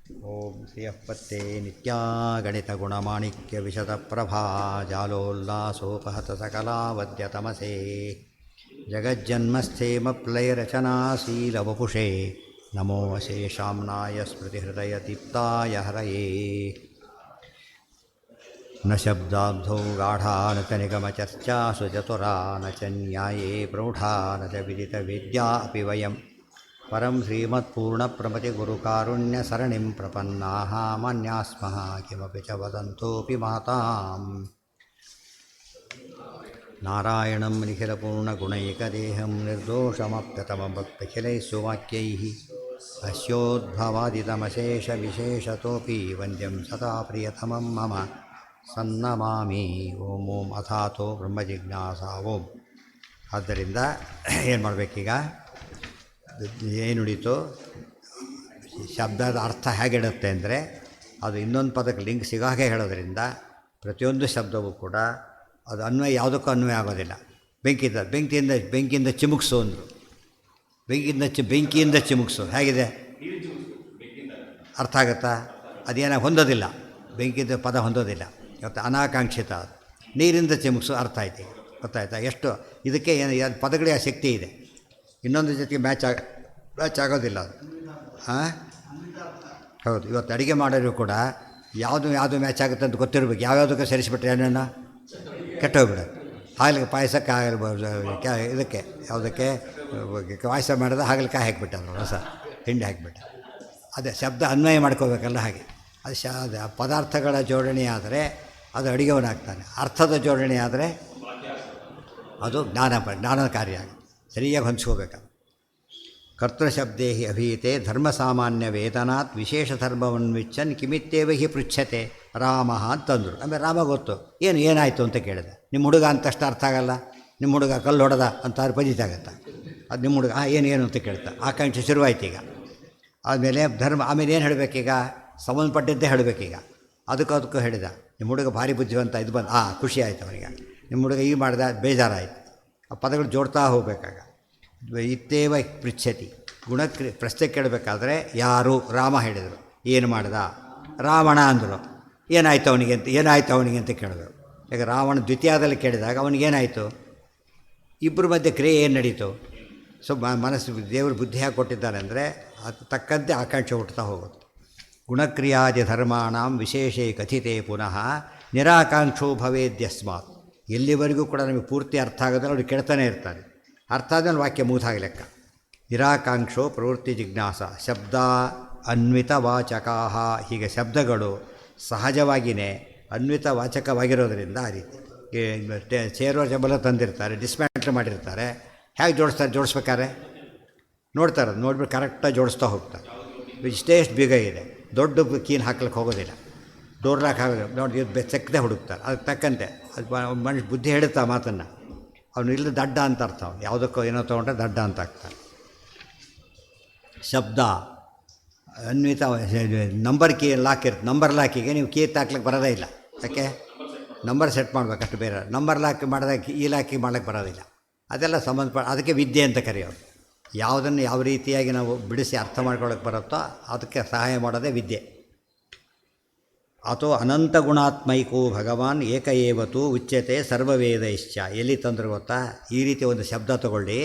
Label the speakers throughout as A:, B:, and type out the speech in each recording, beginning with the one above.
A: ಓಂ ಶ್ರೀಯಪ್ಪತ್ತೇ ನಿತ್ಯಾ ಗಣಿತಗುಣಮಾಣಿಕ್ಯ ವಿಶದಪ್ರಭಾ ಜಾಲೋಲ್ಲಾಸೋಪಹತ ಸಕಲಾವದ್ಯತಮಸೇ ಜಗಜ್ಜನ್ಮಸ್ಥೇಮಪ್ಲಯರಚನಾಶೀಲವಪುಷೇ ನಮೋ ಶೇಷಾಮ್ನಾಯ ಸ್ಮೃತಿಹೃದಯದೀಪ್ತಾಯ ಹರಯೇ ನ ಶಬ್ದಾಬ್ಧೌ ಗಾಢಾ ನ ಚ ನಿಗಮಚರ್ಚಾಸು ಚತುರಾ ನ ಚ ನ್ಯಾಯೇ ಪ್ರೌಢಾ ನ ಚ ವಿದಿತವೇದ್ಯಾ ಅಪಿ ವಯಂ ಪರಂ ಶ್ರೀಮತ್ಪೂರ್ಣಪ್ರಮತಿಗುರುಕಾರುಣ್ಯಸರಣಿಂ ಪ್ರಪನ್ನಾಃ ಮಾನ್ಯಾಃ ಸ್ಮಃ ಕಿಮಪಿ ಚ ವದಂತೋಪಿ ಮಾತಾಂ ನಾರಾಯಣಂ ನಿಖಿಲಪೂರ್ಣಗುಣೈಕದೇಹಂ ನಿರ್ದೋಷಮಪ್ಯತಮಭಕ್ತಖಿಲೈಃ ಸುವಾಕ್ಯೈಃ ಅಸ್ಯೋದ್ಭವಾದಿತಮಶೇಷವಿಶೇಷತೋಪಿ ವಂದ್ಯಂ ಸದಾ ಪ್ರಿಯತಮಂ ಮಮ ಸನ್ನಮಾಮಿ. ಓಂ ಓಂ ಅಥಾತೋ ಬ್ರಹ್ಮಜಿಜ್ಞಾಸಾ ಓಂ. ಆದ್ದರಿಂದ ಏನು ಮಾಡಬೇಕೀಗ? ಏನು ನುಡೀತು? ಶಬ್ದದ ಅರ್ಥ ಹೇಗಿಡುತ್ತೆ ಅಂದರೆ ಅದು ಇನ್ನೊಂದು ಪದಕ್ಕೆ ಲಿಂಕ್ ಸಿಗಾಗೆ ಹೇಳೋದ್ರಿಂದ ಪ್ರತಿಯೊಂದು ಶಬ್ದವೂ ಕೂಡ ಅದು ಅನ್ವಯ ಯಾವುದಕ್ಕೂ ಅನ್ವಯ ಆಗೋದಿಲ್ಲ. ಬೆಂಕಿಯಿಂದ ಚಿಮುಕ್ಸು ಅಂದರು. ಬೆಂಕಿಯಿಂದ ಚಿಮುಕ್ಸು ಹೇಗಿದೆ? ಅರ್ಥ ಆಗುತ್ತಾ? ಅದೇನಾಗ ಹೊಂದೋದಿಲ್ಲ, ಬೆಂಕಿಯಿಂದ ಪದ ಹೊಂದೋದಿಲ್ಲ. ಇವತ್ತು ಅನಾಕಾಂಕ್ಷಿತ. ನೀರಿಂದ ಚಿಮುಕ್ಸು ಅರ್ಥ ಆಯ್ತು. ಗೊತ್ತಾಯ್ತಾ? ಎಷ್ಟು ಇದಕ್ಕೆ ಏನು ಪದಗಳಿಗೆ ಶಕ್ತಿ ಇದೆ. ಇನ್ನೊಂದು ಜೊತೆಗೆ ಮ್ಯಾಚ್ ಆಗೋದಿಲ್ಲ ಅದು. ಹಾಂ, ಹೌದು. ಇವತ್ತು ಅಡುಗೆ ಮಾಡೋರು ಕೂಡ ಯಾವುದು ಮ್ಯಾಚ್ ಆಗುತ್ತೆ ಅಂತ ಗೊತ್ತಿರಬೇಕು. ಯಾವ್ಯಾವುದಕ್ಕೆ ಸೇರಿಸಿಬಿಟ್ರೆ ಏನೇನು ಕೆಟ್ಟೋಗ್ಬಿಡೋದು. ಹಾಗಲಿಗೆ ಪಾಯಸಕ್ಕೆ ಇದಕ್ಕೆ ಯಾವುದಕ್ಕೆ ಪಾಯಸ ಮಾಡಿದ್ರೆ ಹಾಗಲಕಾಯಿ ಹಾಕಿಬಿಟ್ಟ ರಸ ಹಿಂಡಿ ಹಾಕಿಬಿಟ್ಟ. ಅದೇ ಶಬ್ದ ಅನ್ವಯ ಮಾಡ್ಕೋಬೇಕಲ್ಲ. ಹಾಗೆ ಅದು ಪದಾರ್ಥಗಳ ಜೋಡಣೆ ಆದರೆ ಅದು ಅಡುಗೆವನಾಗ್ತಾನೆ. ಅರ್ಥದ ಜೋಡಣೆ ಆದರೆ ಅದು ಜ್ಞಾನದ ಕಾರ್ಯ ಆಗುತ್ತೆ. ಸರಿಯಾಗಿ ಹೊಂದ್ಕೋಬೇಕು. ಕರ್ತೃಶಬ್ದೇ ಹಿ ಅಭೀತೆ ಧರ್ಮಸಾಮಾನ್ಯ ವೇದನಾತ್ ವಿಶೇಷ ಧರ್ಮವನ್ವಿಚ್ಚನ್ ಕಿಮಿತ್ತೇವ ಹಿ ಪೃಚ್ಛತೆ ರಾಮ ಅಂತಂದರು. ಆಮೇಲೆ ರಾಮ ಗೊತ್ತು ಏನಾಯಿತು ಅಂತ ಕೇಳಿದೆ. ನಿಮ್ಮ ಹುಡುಗ ಅಂತಷ್ಟು ಅರ್ಥ ಆಗಲ್ಲ. ನಿಮ್ಮ ಹುಡುಗ ಕಲ್ಲು ಹೊಡೆದ ಅಂತ ಪಜಿತಾಗತ್ತೆ. ಅದು ನಿಮ್ಮ ಹುಡುಗ ಏನು ಅಂತ ಕೇಳ್ತಾ ಆಕಾಂಕ್ಷೆ ಶುರುವಾಯ್ತು. ಈಗ ಆದಮೇಲೆ ಆಮೇಲೆ ಏನು ಹೇಳಬೇಕೀಗ? ಸಂಬಂಧಪಟ್ಟಿದ್ದೇ ಹೇಳಬೇಕೀಗ. ಅದಕ್ಕೂ ಹೇಳಿದ, ನಿಮ್ಮ ಹುಡುಗ ಭಾರಿ ಬುದ್ಧಿವಂತ. ಇದು ಬಂದು ಖುಷಿ ಆಯಿತು ಅವನಿಗೆ. ನಿಮ್ಮ ಹುಡುಗ ಈಗ ಮಾಡಿದ ಬೇಜಾರಾಯಿತು. ಆ ಪದಗಳು ಜೋಡ್ತಾ ಹೋಗಬೇಕಾಗ. ಇತ್ತೇವ ಪೃಚ್ಛತಿ ಪ್ರಶ್ನೆ ಕೇಳಬೇಕಾದ್ರೆ ಯಾರು? ರಾಮ ಹೇಳಿದರು. ಏನು ಮಾಡ್ದ? ರಾವಣ ಅಂದರು. ಏನಾಯಿತು ಅವನಿಗೆ ಅಂತ ಕೇಳಿದ್ರು. ಈಗ ರಾವಣ ದ್ವಿತೀಯದಲ್ಲಿ ಕೇಳಿದಾಗ ಅವನಿಗೇನಾಯಿತು? ಇಬ್ಬರ ಮಧ್ಯೆ ಕ್ರಿಯೆ ಏನು ನಡೀತು? ಸೊ ಮನಸ್ಸು ದೇವರು ಬುದ್ಧಿ ಹಾಕಿ ಕೊಟ್ಟಿದ್ದಾನೆ ಅಂದರೆ ಅದು ತಕ್ಕಂತೆ ಆಕಾಂಕ್ಷೆ ಹುಟ್ಟುತ್ತಾ ಹೋಗುತ್ತೆ. ಗುಣಕ್ರಿಯಾದಿ ಧರ್ಮಾಣಂ ವಿಶೇಷೇ ಕಥಿತೆ ಪುನಃ ನಿರಾಕಾಂಕ್ಷೋ ಭವೇದ್ಯಸ್ಮಾತ್. ಎಲ್ಲಿವರೆಗೂ ಕೂಡ ನಮಗೆ ಪೂರ್ತಿ ಅರ್ಥ ಆಗೋದ್ರೆ ಅವ್ರು ಕೇಳ್ತಾನೆ ಇರ್ತಾರೆ. ಅರ್ಥ ಆದಮೇಲೆ ವಾಕ್ಯ ಮೂತಾಗಿ ಲೆಕ್ಕ. ನಿರಾಕಾಂಕ್ಷೋ ಪ್ರವೃತ್ತಿ ಜಿಜ್ಞಾಸ ಶಬ್ದ ಅನ್ವಿತ ವಾಚಕಾ. ಹೀಗೆ ಶಬ್ದಗಳು ಸಹಜವಾಗಿಯೇ ಅನ್ವಿತ ವಾಚಕವಾಗಿರೋದರಿಂದ ಆ ರೀತಿ ಚೇರೋ ಜಬಲ ತಂದಿರ್ತಾರೆ, ಡಿಸ್ಮ್ಯಾಂಟ್ಲ್ ಮಾಡಿರ್ತಾರೆ. ಹೇಗೆ ಜೋಡಿಸ್ಬೇಕಾರೆ ನೋಡ್ತಾರೆ. ನೋಡ್ಬಿಟ್ಟು ಕರೆಕ್ಟಾಗಿ ಜೋಡಿಸ್ತಾ ಹೋಗ್ತಾರೆ. ಇಷ್ಟೇ ಬೀಗ ಇದೆ, ದೊಡ್ಡ ಕೀನ್ ಹಾಕ್ಲಿಕ್ಕೆ ಹೋಗೋದಿಲ್ಲ, ಡೋರ್ ಲಾಕ್ ಆಗೋದಿಲ್ಲ. ನೋಡಿ ಚೆಕ್ಕದೆ ಹುಡುಕ್ತಾರೆ. ಅದಕ್ಕೆ ತಕ್ಕಂತೆ ಅದು ಮನುಷ್ಯ ಬುದ್ಧಿ ಹೇಳುತ್ತಾ ಮಾತನ್ನು. ಅವನು ಇಲ್ಲ ದಡ್ಡ ಅಂತ ಅರ್ಥ. ಯಾವುದಕ್ಕೋ ಏನೋ ತೊಗೊಂಡ್ರೆ ದಡ್ಡ ಅಂತ ಆಗ್ತಾರೆ. ಶಬ್ದ ಅನ್ವಿತ ನಂಬರ್ ಲಾಕಿಗೆ ನೀವು ಕೀ ಹಾಕ್ಲಿಕ್ಕೆ ಬರೋದೇ ಇಲ್ಲ. ಯಾಕೆ? ನಂಬರ್ ಸೆಟ್ ಮಾಡಬೇಕಷ್ಟು. ಬೇರೆ ನಂಬರ್ ಲಾಕ್ ಮಾಡಿದಾಗ ಈ ಲಾಕಿಗೆ ಮಾಡ್ಲಿಕ್ಕೆ ಬರೋದಿಲ್ಲ. ಅದೆಲ್ಲ ಅದಕ್ಕೆ ವಿದ್ಯೆ ಅಂತ ಕರೆಯೋದು. ಯಾವುದನ್ನು ಯಾವ ರೀತಿಯಾಗಿ ನಾವು ಬಿಡಿಸಿ ಅರ್ಥ ಮಾಡ್ಕೊಳ್ಳೋಕ್ಕೆ ಬರುತ್ತೋ ಅದಕ್ಕೆ ಸಹಾಯ ಮಾಡೋದೇ ವಿದ್ಯೆ. ಅಥೋ ಅನಂತ ಗುಣಾತ್ಮೈಕೋ ಭಗವಾನ್ ಏಕ ಏವತು ಉಚ್ಯತೆ ಸರ್ವವೇದೈಶ್ಚ. ಎಲ್ಲಿ ತಂದ್ರೆ ಗೊತ್ತಾ? ಈ ರೀತಿ ಒಂದು ಶಬ್ದ ತಗೊಳ್ಳಿ,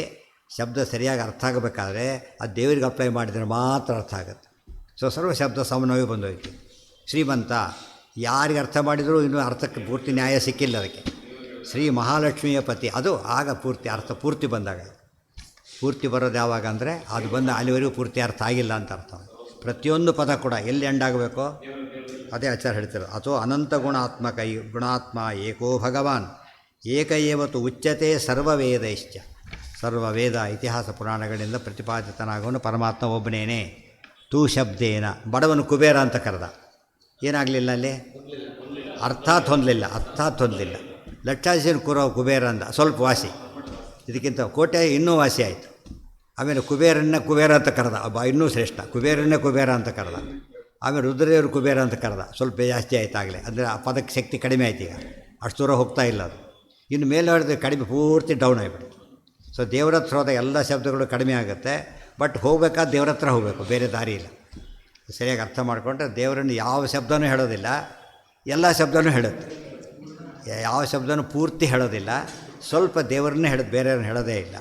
A: ಶಬ್ದ ಸರಿಯಾಗಿ ಅರ್ಥ ಆಗಬೇಕಾದ್ರೆ ಅದು ದೇವರಿಗೆ ಅಪ್ಲೈ ಮಾಡಿದರೆ ಮಾತ್ರ ಅರ್ಥ ಆಗುತ್ತೆ. ಸೊ ಸರ್ವ ಶಬ್ದ ಸಮನ್ವಯ ಬಂದೋಯ್ತು. ಶ್ರೀಮಂತ ಯಾರಿಗೆ ಅರ್ಥ ಮಾಡಿದರೂ ಇನ್ನೂ ಅರ್ಥಕ್ಕೆ ಪೂರ್ತಿ ನ್ಯಾಯ ಸಿಕ್ಕಿಲ್ಲ. ಅದಕ್ಕೆ ಶ್ರೀ ಮಹಾಲಕ್ಷ್ಮಿಯ ಪತಿ ಅದು ಆಗ ಪೂರ್ತಿ ಅರ್ಥ ಪೂರ್ತಿ ಬಂದಾಗ. ಪೂರ್ತಿ ಬರೋದು ಯಾವಾಗ ಅಂದರೆ ಅದು ಬಂದ ಅಲ್ಲಿವರೆಗೂ ಪೂರ್ತಿ ಅರ್ಥ ಆಗಿಲ್ಲ ಅಂತ ಅರ್ಥ. ಪ್ರತಿಯೊಂದು ಪದ ಕೂಡ ಎಲ್ಲಿ ಎಂಡಾಗಬೇಕೋ ಅದೇ ಆಚಾರ ಹೇಳ್ತಾರೆ. ಅಥೋ ಅನಂತ ಗುಣಾತ್ಮ ಏಕೋ ಭಗವಾನ್ ಏಕ ಏವತು ಉಚ್ಯತೆ ಸರ್ವವೇದೈಶ್ಚ. ಸರ್ವವೇದ ಇತಿಹಾಸ ಪುರಾಣಗಳಿಂದ ಪ್ರತಿಪಾದಿತನಾಗೋನು ಪರಮಾತ್ಮ ಒಬ್ಬನೇನೆ. ತೂ ಶಬ್ದೇನ ಬಡವನು ಕುಬೇರ ಅಂತ ಕರೆದ. ಏನಾಗಲಿಲ್ಲ ಅಲ್ಲಿ? ಅರ್ಥಾತ್ ಹೊಂದಲಿಲ್ಲ. ಲಕ್ಷಾಧಿಪತಿ ಕುಬೇರ ಅಂದ, ಸ್ವಲ್ಪ ವಾಸಿ. ಇದಕ್ಕಿಂತ ಕೋಟೆ ಇನ್ನೂ ವಾಸಿ ಆಯಿತು. ಆಮೇಲೆ ಕುಬೇರ ಅಂತ ಕರೆದ, ಇನ್ನೂ ಶ್ರೇಷ್ಠ. ಕುಬೇರ ಅಂತ ಕರೆದ. ಆಮೇಲೆ ರುದ್ರದೇವರು ಕುಬೇರ ಅಂತ ಕರೆದ, ಸ್ವಲ್ಪ ಜಾಸ್ತಿ ಆಯ್ತು ಆಗಲೇ. ಅಂದರೆ ಆ ಪದಕ್ಕೆ ಶಕ್ತಿ ಕಡಿಮೆ ಆಯ್ತು. ಈಗ ಅಷ್ಟು ದೂರ ಹೋಗ್ತಾ ಇಲ್ಲ ಅದು. ಇನ್ನು ಮೇಲೆ ಹೊಡೆದ್ರೆ ಕಡಿಮೆ, ಪೂರ್ತಿ ಡೌನ್ ಆಗಿಬಿಡುತ್ತೆ. ಸೊ ದೇವ್ರ ಹತ್ರ ಹೋದ ಎಲ್ಲ ಶಬ್ದಗಳು ಕಡಿಮೆ ಆಗುತ್ತೆ. ಬಟ್ ಹೋಗ್ಬೇಕಾದ್ರೆ ದೇವ್ರ ಹತ್ರ ಹೋಗಬೇಕು, ಬೇರೆ ದಾರಿ ಇಲ್ಲ. ಸರಿಯಾಗಿ ಅರ್ಥ ಮಾಡಿಕೊಂಡ್ರೆ ದೇವರನ್ನು ಯಾವ ಶಬ್ದನೂ ಹೇಳೋದಿಲ್ಲ, ಎಲ್ಲ ಶಬ್ದನೂ ಹೇಳುತ್ತೆ. ಯಾವ ಶಬ್ದನೂ ಪೂರ್ತಿ ಹೇಳೋದಿಲ್ಲ, ಸ್ವಲ್ಪ ದೇವರನ್ನೇ ಹೇಳೋದು, ಬೇರೆಯವ್ರನ್ನ ಹೇಳೋದೇ ಇಲ್ಲ.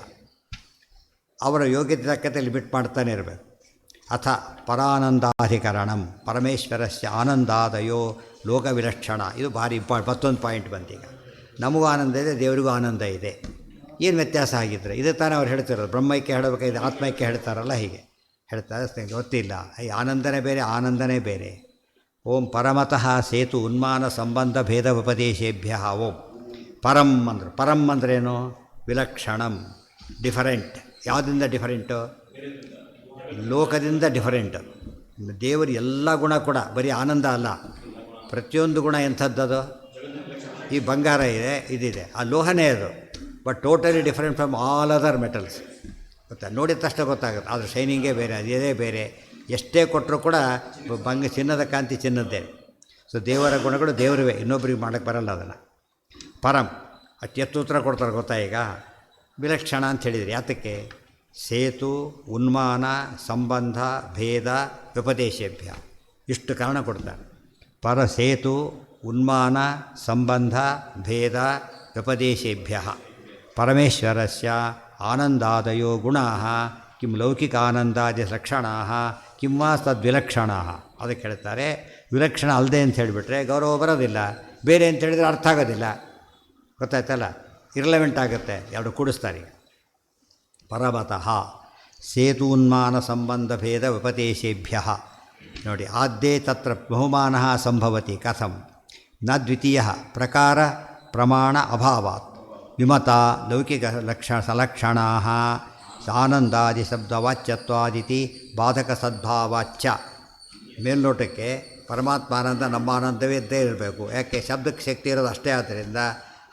A: ಅವರ ಯೋಗ್ಯತೆ ತಕ್ಕಂತೆ ಲಿಮಿಟ್ ಮಾಡ್ತಾನೆ ಇರಬೇಕು. ಅಥ ಪರಾನಂದಾಧಿಕರಣಂ ಪರಮೇಶ್ವರಸ್ಯ ಆನಂದಾದಯೋ ಲೋಕವಿಲಕ್ಷಣ. ಇದು ಭಾರಿ ಮತ್ತೊಂದು ಪಾಯಿಂಟ್ ಬಂತೀಗ. ನಮಗೂ ಆನಂದ ಇದೆ, ದೇವರಿಗೂ ಆನಂದ ಇದೆ. ಏನು ವ್ಯತ್ಯಾಸ ಆಗಿದ್ದರೆ ಇದು ತಾನೇ ಅವ್ರು ಹೇಳ್ತಿರೋದು. ಬ್ರಹ್ಮಕ್ಕೆ ಹೇಳಬೇಕಾಗಿದೆ, ಆತ್ಮಕ್ಕೆ ಹೇಳ್ತಾರಲ್ಲ, ಹೀಗೆ ಹೇಳ್ತಾರೆ. ಗೊತ್ತಿಲ್ಲ, ಈ ಆನಂದನೇ ಬೇರೆ, ಆನಂದನೇ ಬೇರೆ. ಓಂ ಪರಮತಃ ಸೇತು ಉನ್ಮಾನ ಸಂಬಂಧ ಭೇದ ಉಪದೇಶೇಭ್ಯ ಓಂ ಪರಂ ಅಂದರು. ಪರಂ ಅಂದ್ರೇನು? ವಿಲಕ್ಷಣಂ, ಡಿಫರೆಂಟ್. ಯಾವುದರಿಂದ ಡಿಫರೆಂಟು? ಲೋಕದಿಂದ ಡಿಫರೆಂಟು. ದೇವರು ಎಲ್ಲ ಗುಣ ಕೂಡ ಬರೀ ಆನಂದ ಅಲ್ಲ, ಪ್ರತಿಯೊಂದು ಗುಣ ಎಂಥದ್ದದು? ಈ ಬಂಗಾರ ಇದೆ, ಇದಿದೆ, ಆ ಲೋಹನೇ ಅದು, but totally different from all other metals. ಗೊತ್ತಾ? ನೋಡಿದ ತಕ್ಷಣ ಗೊತ್ತಾಗುತ್ತೆ, ಅದ್ರ ಶೈನಿಂಗೇ ಬೇರೆ, ಅದೇ ಬೇರೆ. ಎಷ್ಟೇ ಕೊಟ್ಟರೂ ಕೂಡ ಚಿನ್ನದ ಕಾಂತಿ ಚಿನ್ನದ್ದೇ. ಸೊ ದೇವರ ಗುಣಗಳು ದೇವರಿವೆ, ಇನ್ನೊಬ್ಬರಿಗೆ ಮಾಡೋಕ್ಕೆ ಬರಲ್ಲ ಅದನ್ನು. ಪರಂ ಅತ್ಯತ್ತು ಉತ್ತರ ಕೊಡ್ತಾರೆ ಗೊತ್ತಾ ಈಗ. ವಿಲಕ್ಷಣ ಅಂತ ಹೇಳಿದ್ರಿ, ಯಾತಕ್ಕೆ? ಸೇತು ಉನ್ಮಾನ ಸಂಬಂಧ ಭೇದ ವ್ಯಪದೇಶೇಭ್ಯ, ಇಷ್ಟು ಕಾರಣ ಕೊಡ್ತಾರೆ. ಪರ ಸೇತು ಉನ್ಮಾನ ಸಂಬಂಧ ಭೇದ ವ್ಯಪದೇಶೇಭ್ಯ ಪರಮೇಶ್ವರಸ್ಯ ಆನಂದಾದಯೋ ಗುಣಾಃ ಕಿಂ ಲೌಕಿಕಾನಂದಾದಿ ಲಕ್ಷಣಾ ಕಿಂ ವಾ ತದ್ವಿಲಕ್ಷಣಾಃ. ಅದಕ್ಕೆ ಹೇಳ್ತಾರೆ ವಿಲಕ್ಷಣ ಅಲ್ಲದೆ ಅಂತ ಹೇಳಿಬಿಟ್ರೆ ಗೌರವ ಬರೋದಿಲ್ಲ, ಬೇರೆ ಅಂತ ಹೇಳಿದರೆ ಅರ್ಥ ಆಗೋದಿಲ್ಲ. ಗೊತ್ತಾಯ್ತಲ್ಲ, ಇರ್ಲೆವೆಂಟ್ ಆಗುತ್ತೆ, ಎರಡು ಕೂಡಿಸ್ತಾರೆ. ಪರಮತಃ ಸೇತೂನ್ಮಾನ ಸಂಬಂಧ ಭೇದ ವ್ಯಪದೇಶೇಭ್ಯ. ನೋಡಿ, ಆದ್ಯೇ ತತ್ರ ಬಹುಮಾನಃ ಸಂಭವತಿ ಕಥಂ ನ ದ್ವಿತೀಯ ಪ್ರಕಾರ ಪ್ರಮಾಣ ಅಭಾವಾತ್ ವಿಮತ ಲೌಕಿಕ ಸಲಕ್ಷಣಾಃ ಆನಂದಾದಿ ಶಬ್ದವಾಚ್ಯತ್ವಾದಿತಿ ಬಾಧಕ ಸದ್ಭಾವಾಚ್ಯ. ಮೇಲ್ನೋಟಕ್ಕೆ ಪರಮಾತ್ಮ ಆನಂದ ನಮ್ಮ ಆನಂದವೇ ಇದ್ದೇ ಇರಬೇಕು, ಯಾಕೆ? ಶಬ್ದಕ್ಕೆ ಶಕ್ತಿ ಇರೋದು ಅಷ್ಟೇ, ಆದ್ದರಿಂದ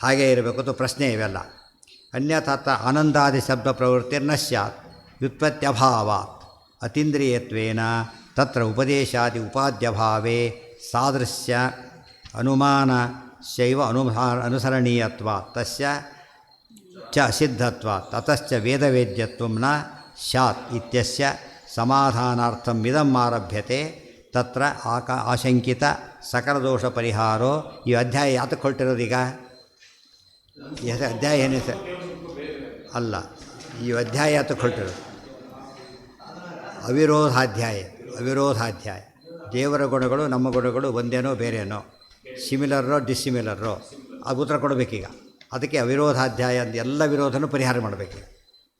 A: ಹಾಗೇ ಇರಬೇಕು ಅಂತ ಪ್ರಶ್ನೆ ಇವೆಲ್ಲ. ಅನ್ಯಥಾತ ಆನಂದಾದಿ ಶಬ್ದ ಪ್ರವೃತ್ತಿರ್ನ ಸ್ಯಾತ್ ವ್ಯುತ್ಪತ್ತ್ಯಭಾವಾತ್ ಅತೀಂದ್ರಿಯತ್ವೇನ ತತ್ರ ಉಪದೇಶಾದಿ ಉಪಾದ್ಯಭಾವೇ ಸಾದೃಶ್ಯ ಅನುಮಾನ ಶೈವ ಅನುಸರಣೀಯತ್ವ ತಸ್ಯ ಚ ಅಸಿದ್ಧತ್ವ ತತಶ್ಚ ವೇದವೇದ್ಯತ್ವಂ ನ ಸ್ಯಾತ್ ಇತ್ಯಸ್ಯ ಸಮಾಧಾನಾರ್ಥಂ ಇದಂ ಆರಭ್ಯತೆ. ತತ್ರ ಆಶಂಕಿತ ಸಕಲದೋಷ ಪರಿಹಾರೋ. ಈ ಅಧ್ಯಾಯ ಯಾತಕ್ಕೆ ಹೊರಟಿರೋದೀಗ? ಅಧ್ಯಾಯ ಏನೇ ಅಲ್ಲ, ಈ ಅಧ್ಯಾಯ ಯಾತಕ್ಕೆ ಹೊರಟಿರೋದು? ಅವಿರೋಧಾಧ್ಯಾಯ. ಅವಿರೋಧಾಧ್ಯಾಯ. ದೇವರ ಗುಣಗಳು ನಮ್ಮ ಗುಣಗಳು ಒಂದೇನೋ ಬೇರೆನೋ, ಸಿಮಿಲರೋ ಡಿಸ್ಸಿಮಿಲರೋ, ಅದು ಉತ್ತರ ಕೊಡಬೇಕೀಗ. ಅದಕ್ಕೆ ಅವಿರೋಧಾಧ್ಯಾಯ ಅಂತ ಎಲ್ಲ ವಿರೋಧನೂ ಪರಿಹಾರ ಮಾಡಬೇಕು.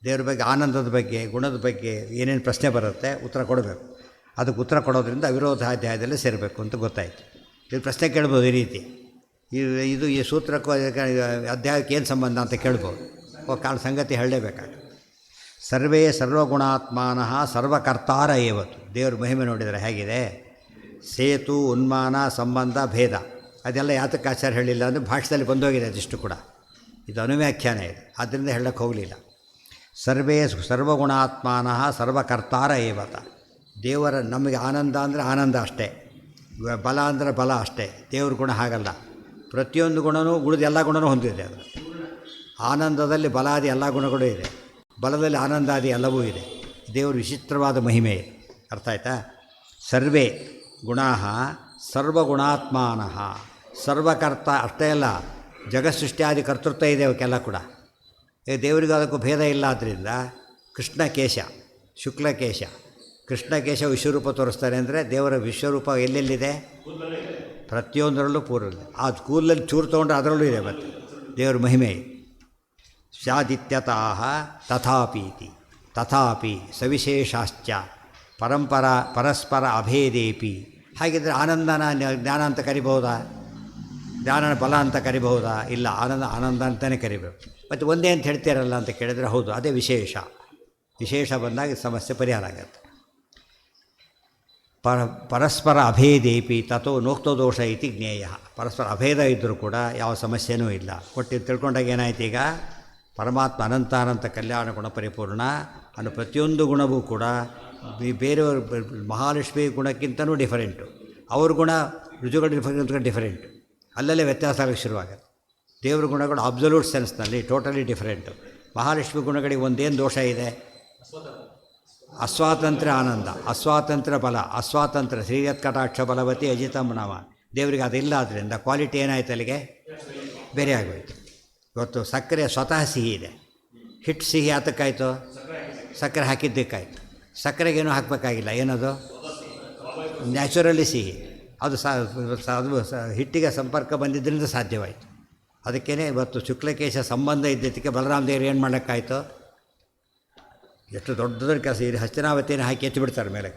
A: ದೇವ್ರ ಬಗ್ಗೆ, ಆನಂದದ ಬಗ್ಗೆ, ಗುಣದ ಬಗ್ಗೆ ಏನೇನು ಪ್ರಶ್ನೆ ಬರುತ್ತೆ ಉತ್ತರ ಕೊಡಬೇಕು. ಅದಕ್ಕೆ ಉತ್ತರ ಕೊಡೋದ್ರಿಂದ ಅವಿರೋಧಾಧ್ಯಾಯದಲ್ಲಿ ಸೇರಬೇಕು ಅಂತ ಗೊತ್ತಾಯಿತು. ಇದು ಪ್ರಶ್ನೆ ಕೇಳ್ಬೋದು ಈ ರೀತಿ, ಇದು ಈ ಸೂತ್ರಕ್ಕೂ ಅಧ್ಯಾಯಕ್ಕೆ ಏನು ಸಂಬಂಧ ಅಂತ ಕೇಳ್ಬೋದು. ಕಾರಣ ಸಂಗತಿ ಹೇಳಲೇಬೇಕಾಗ್ತದೆ. ಸರ್ವೇ ಸರ್ವಗುಣಾತ್ಮಾನಃ ಸರ್ವಕರ್ತಾರ ಏವತ್ತು. ದೇವ್ರ ಮಹಿಮೆ ನೋಡಿದರೆ ಹೇಗಿದೆ. ಸೇತು ಉನ್ಮಾನ ಸಂಬಂಧ ಭೇದ ಅದೆಲ್ಲ ಯಾತಕ್ಕೆ ಆಚಾರ ಹೇಳಿಲ್ಲ ಅಂದರೆ ಭಾಷೆಯಲ್ಲಿ ಬಂದೋಗಿದೆ ಅದಿಷ್ಟು ಕೂಡ. ಇದು ಅನುವ್ಯಾಖ್ಯಾನ ಇದೆ, ಆದ್ದರಿಂದ ಹೇಳಕ್ಕೆ ಹೋಗಲಿಲ್ಲ. ಸರ್ವೇ ಸರ್ವಗುಣಾತ್ಮಾನಃ ಸರ್ವಕರ್ತಾರ ಏವತ. ದೇವರ ನಮಗೆ ಆನಂದ ಅಂದರೆ ಆನಂದ ಅಷ್ಟೇ, ಬಲ ಅಂದರೆ ಬಲ ಅಷ್ಟೇ. ದೇವ್ರ ಗುಣ ಹಾಗಲ್ಲ, ಪ್ರತಿಯೊಂದು ಗುಣವೂ ಉಳಿದ ಎಲ್ಲ ಗುಣವೂ ಹೊಂದಿದೆ. ಅದು ಆನಂದದಲ್ಲಿ ಬಲಾದಿ ಎಲ್ಲ ಗುಣಗಳು ಇದೆ, ಬಲದಲ್ಲಿ ಆನಂದಾದಿ ಎಲ್ಲವೂ ಇದೆ. ದೇವರು ವಿಚಿತ್ರವಾದ ಮಹಿಮೆ ಇದೆ. ಅರ್ಥ ಆಯ್ತಾ? ಸರ್ವೇ ಗುಣಾ ಸರ್ವಗುಣಾತ್ಮಾನಃ ಸರ್ವಕರ್ತ ಅಷ್ಟೇ ಅಲ್ಲ, ಜಗತ್ಸೃಷ್ಟಿಯಾದಿ ಕರ್ತೃತ್ವ ಇದೆ ಅವಕ್ಕೆಲ್ಲ ಕೂಡ. ದೇವರಿಗೂ ಅದಕ್ಕೂ ಭೇದ ಇಲ್ಲ. ಆದ್ದರಿಂದ ಕೃಷ್ಣಕೇಶ ಶುಕ್ಲಕೇಶ, ಕೃಷ್ಣಕೇಶ ವಿಶ್ವರೂಪ ತೋರಿಸ್ತಾರೆ ಅಂದರೆ ದೇವರ ವಿಶ್ವರೂಪ ಎಲ್ಲೆಲ್ಲಿದೆ? ಪ್ರತಿಯೊಂದರಲ್ಲೂ ಪೂರ್ವ. ಆ ಕೂದಲಲ್ಲಿ ಚೂರು ತೊಗೊಂಡ್ರೆ ಅದರಲ್ಲೂ ಇದೆ. ಮತ್ತು ದೇವರ ಮಹಿಮೆ ಸ್ಯಾದಿತ್ಯತಃ ತಥಾಪೀತಿ ತಥಾಪಿ ಸವಿಶೇಷಾಶ್ಚ ಪರಸ್ಪರ ಅಭೇದೇಪಿ. ಹಾಗಿದ್ದರೆ ಆನಂದನ ಜ್ಞಾನ ಅಂತ ಕರಿಬಹುದಾ? ಜ್ಞಾನನ ಬಲ ಅಂತ ಕರಿಬಹುದಾ? ಇಲ್ಲ, ಆನಂದ ಅಂತಲೇ ಕರಿಬೇಕು. ಮತ್ತು ಒಂದೇ ಅಂತ ಹೇಳ್ತೀರಲ್ಲ ಅಂತ ಕೇಳಿದರೆ ಹೌದು, ಅದೇ ವಿಶೇಷ. ವಿಶೇಷ ಬಂದಾಗ ಸಮಸ್ಯೆ ಪರಿಹಾರ ಆಗುತ್ತೆ. ಪರಸ್ಪರ ಅಭೇದೇಪಿ ತಥೋ ನೋಕ್ತೋ ದೋಷ ಇತಿ ಜ್ಞೇಯ. ಪರಸ್ಪರ ಅಭೇದ ಇದ್ದರೂ ಕೂಡ ಯಾವ ಸಮಸ್ಯೆನೂ ಇಲ್ಲ. ಒಟ್ಟು ತಿಳ್ಕೊಂಡಾಗ ಏನಾಯ್ತು? ಈಗ ಪರಮಾತ್ಮ ಅನಂತಾನಂತ ಕಲ್ಯಾಣ ಗುಣ ಪರಿಪೂರ್ಣ ಅನ್ನೋ ಪ್ರತಿಯೊಂದು ಗುಣವೂ ಕೂಡ ಬೇರೆಯವರು ಮಹಾಲಕ್ಷ್ಮಿ ಗುಣಕ್ಕಿಂತನೂ ಡಿಫರೆಂಟು. ಅವ್ರ ಗುಣ ರುಜುಗಳು ಡಿಫರೆಂಟು. ಅಲ್ಲಲ್ಲೇ ವ್ಯತ್ಯಾಸ ಆಗೋಕ್ಕೆ ಶುರುವಾಗುತ್ತೆ. ದೇವ್ರ ಗುಣಗಳು ಅಬ್ಸಲ್ಯೂಟ್ ಸೆನ್ಸ್ನಲ್ಲಿ ಟೋಟಲಿ ಡಿಫರೆಂಟು. ಮಹಾಲಕ್ಷ್ಮಿ ಗುಣಗಳಿಗೆ ಒಂದೇನು ದೋಷ ಇದೆ? ಅಸ್ವಾತಂತ್ರ್ಯ ಆನಂದ, ಅಸ್ವಾತಂತ್ರ್ಯ ಬಲ, ಅಸ್ವಾತಂತ್ರ್ಯ ಶ್ರೀಯತ್ ಕಟಾಕ್ಷ ಬಲವತಿ ಅಜಿತಂ ನಾಮ. ದೇವರಿಗೆ ಅದಿಲ್ಲ, ಆದ್ದರಿಂದ ಕ್ವಾಲಿಟಿ ಏನಾಯ್ತು ಅಲ್ಲಿಗೆ ಬೇರೆ ಆಗೋಯ್ತು. ಇವತ್ತು ಸಕ್ಕರೆ ಸ್ವತಃ ಸಿಹಿ ಇದೆ, ಹಿಟ್ಟು ಸಿಹಿ ಆತಕ್ಕಾಯಿತು, ಸಕ್ಕರೆ ಹಾಕಿದ್ದಕ್ಕಾಯ್ತು. ಸಕ್ಕರೆಗೇನು ಹಾಕಬೇಕಾಗಿಲ್ಲ, ಏನದು ನ್ಯಾಚುರಲಿ ಸಿಹಿ, ಅದು ಹಿಟ್ಟಿಗೆ ಸಂಪರ್ಕ ಬಂದಿದ್ದರಿಂದ ಸಾಧ್ಯವಾಯಿತು. ಅದಕ್ಕೇ ಇವತ್ತು ಶುಕ್ಲಕೇಶ ಸಂಬಂಧ ಇದ್ದಕ್ಕೆ ಬಲರಾಮ ದೇವರು ಏನು ಮಾಡೋಕ್ಕಾಯ್ತು, ಎಷ್ಟು ದೊಡ್ಡ ಕೆಲಸ. ಇದು ಹಸ್ತಿನಾವತಿನ ಹಾಕಿ ಎತ್ತಿಬಿಡ್ತಾರೆ ಮೇಲೆ.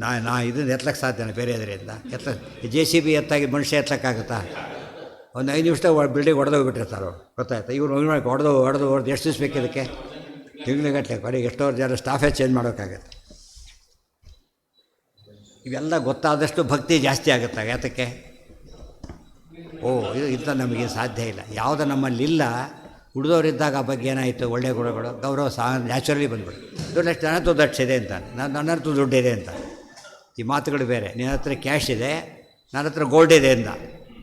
A: ನಾ ಇದನ್ನು ಎತ್ತಲಕ್ಕೆ ಸಾಧ್ಯನೇ ಬೇರೆ ಅದರಿಂದ JCB ಎತ್ತಾಗಿ ಮನುಷ್ಯ ಎತ್ತಲಕ್ಕಾಗುತ್ತಾ? ಒಂದು 5 ನಿಮಿಷ ಬಿಲ್ಡಿಂಗ್ ಹೊಡೆದೋಗ್ಬಿಟ್ಟಿರ್ತಾರೆ ಅವ್ರು, ಗೊತ್ತಾಯ್ತಾ? ಇವ್ರು ಹೊಡೆದು ಎಷ್ಟು ದಿವಸ ಬೇಕು ಇದಕ್ಕೆ? ತಿಂಗ್ಳುಗಟ್ಟಲೆ ಕೊನೆಗೆ ಎಷ್ಟೋ ಜನ ಸ್ಟಾಫೇ ಚೇಂಜ್ ಮಾಡೋಕ್ಕಾಗತ್ತೆ. ಇವೆಲ್ಲ ಗೊತ್ತಾದಷ್ಟು ಭಕ್ತಿ ಜಾಸ್ತಿ ಆಗುತ್ತೆ. ಯಾತಕ್ಕೆ? ಇದು ಇಂಥ ನಮಗೆ ಸಾಧ್ಯ ಇಲ್ಲ. ಯಾವುದು ನಮ್ಮಲ್ಲಿಲ್ಲ, ಉಳಿದವರಿದ್ದಾಗ ಆ ಬಗ್ಗೆ ಏನಾಯಿತು, ಒಳ್ಳೆಯ ಗುಣಗಳು, ಗೌರವ ನ್ಯಾಚುರಲಿ ಬಂದ್ಬಿಡು. ಇವ್ರಷ್ಟು ನನ್ನತ್ರ ದಕ್ಷಿದೆ ಅಂತ, ನನ್ನತ್ರ ದುಡ್ಡಿದೆ ಅಂತ. ಈ ಮಾತುಗಳು ಬೇರೆ. ನಿನ್ನ ಹತ್ರ ಕ್ಯಾಶ್ ಇದೆ, ನನ್ನ ಹತ್ರ ಗೋಲ್ಡ್ ಇದೆ ಅಂತ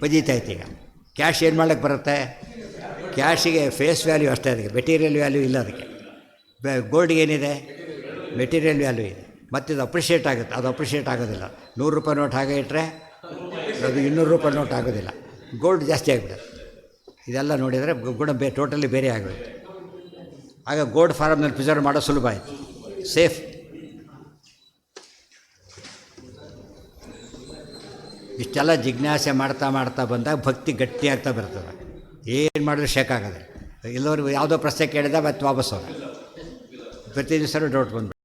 A: ಬಜೀತಾಯ್ತು. ಈಗ ಕ್ಯಾಶ್ ಏನು ಮಾಡೋಕ್ಕೆ ಬರುತ್ತೆ? ಕ್ಯಾಶಿಗೆ ಫೇಸ್ ವ್ಯಾಲ್ಯೂ ಅಷ್ಟೇ, ಅದಕ್ಕೆ ಮೆಟೀರಿಯಲ್ ವ್ಯಾಲ್ಯೂ ಇಲ್ಲ. ಅದಕ್ಕೆ ಗೋಲ್ಡ್ಗೆ ಏನಿದೆ? ಮೆಟೀರಿಯಲ್ ವ್ಯಾಲ್ಯೂ ಇದೆ. ಮತ್ತಿದು ಅಪ್ರಿಷಿಯೇಟ್ ಆಗುತ್ತೆ, ಅದು ಅಪ್ರಿಷಿಯೇಟ್ ಆಗೋದಿಲ್ಲ. 100 ರೂಪಾಯಿ ನೋಟ್ ಹಾಗೆ ಇಟ್ಟರೆ ಅದು 200 ರೂಪಾಯಿ ನೋಟ್ ಆಗೋದಿಲ್ಲ. ಗೋಲ್ಡ್ ಜಾಸ್ತಿ ಆಗಿಬಿಡುತ್ತೆ. ಇದೆಲ್ಲ ನೋಡಿದರೆ ಗುಣ ಟೋಟಲಿ ಬೇರೆ ಆಗೋಯ್ತು. ಆಗ ಗೋಲ್ಡ್ ಫಾರಮ್ನಲ್ಲಿ ಪ್ರಿಸರ್ವ್ ಮಾಡೋ ಸುಲಭ ಆಯಿತು, ಸೇಫ್. ಇಷ್ಟೆಲ್ಲ ಜಿಜ್ಞಾಸೆ ಮಾಡ್ತಾ ಬಂದಾಗ ಭಕ್ತಿ ಗಟ್ಟಿಯಾಗ್ತಾ ಬರ್ತದೆ. ಏನು ಮಾಡಿದ್ರೆ ಶೇಕ್ ಆಗೋದು. ಎಲ್ಲರೂ ಯಾವುದೋ ಪ್ರಶ್ನೆ ಕೇಳಿದ ಮತ್ತೆ ವಾಪಸ್ ಹೋಗ, ಪ್ರತಿ ದಿವಸನೂ ಡೌಟ್ ಬಂದ್ಬಿಟ್ಟು